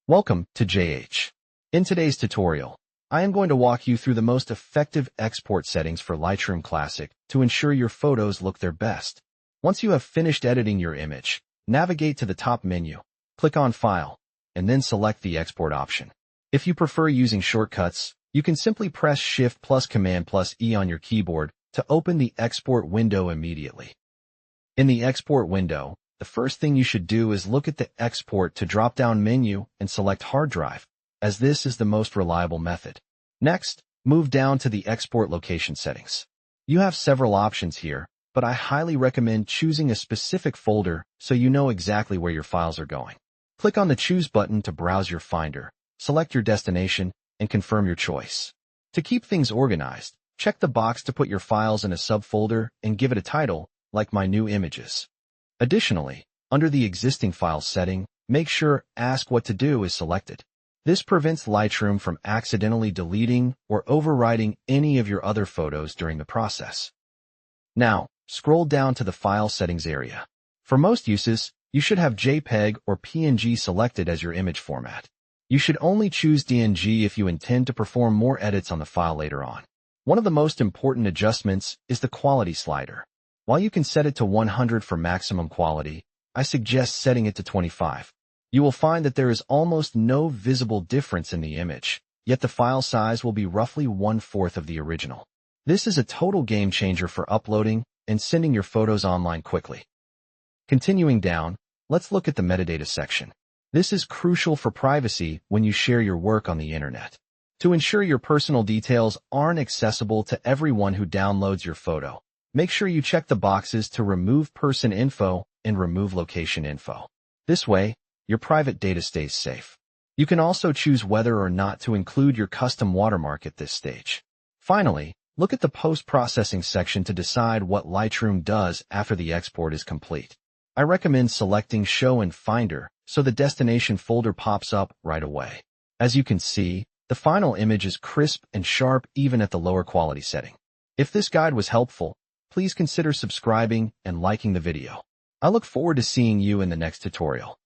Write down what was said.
Welcome to JH. In today's tutorial, I am going to walk you through the most effective export settings for Lightroom Classic to ensure your photos look their best. Once you have finished editing your image, navigate to the top menu, click on File, and then select the Export option. If you prefer using shortcuts, you can simply press Shift plus Command plus E on your keyboard to open the export window immediately. In the export window, the first thing you should do is look at the Export to drop-down menu and select Hard Drive, as this is the most reliable method. Next, move down to the Export Location settings. You have several options here, but I highly recommend choosing a specific folder so you know exactly where your files are going. Click on the Choose button to browse your Finder, select your destination, and confirm your choice. To keep things organized, check the box to put your files in a subfolder and give it a title, like My New Images. Additionally, under the Existing Files setting, make sure Ask What to Do is selected. This prevents Lightroom from accidentally deleting or overwriting any of your other photos during the process. Now, scroll down to the File Settings area. For most uses, you should have JPEG or PNG selected as your image format. You should only choose DNG if you intend to perform more edits on the file later on. One of the most important adjustments is the quality slider. While you can set it to 100 for maximum quality, I suggest setting it to 25. You will find that there is almost no visible difference in the image, yet the file size will be roughly 1/4 of the original. This is a total game changer for uploading and sending your photos online quickly. Continuing down, let's look at the metadata section. This is crucial for privacy when you share your work on the internet. To ensure your personal details aren't accessible to everyone who downloads your photo, make sure you check the boxes to remove person info and remove location info. This way, your private data stays safe. You can also choose whether or not to include your custom watermark at this stage. Finally, look at the post-processing section to decide what Lightroom does after the export is complete. I recommend selecting Show in Finder so the destination folder pops up right away. As you can see, the final image is crisp and sharp even at the lower quality setting. If this guide was helpful, please consider subscribing and liking the video. I look forward to seeing you in the next tutorial.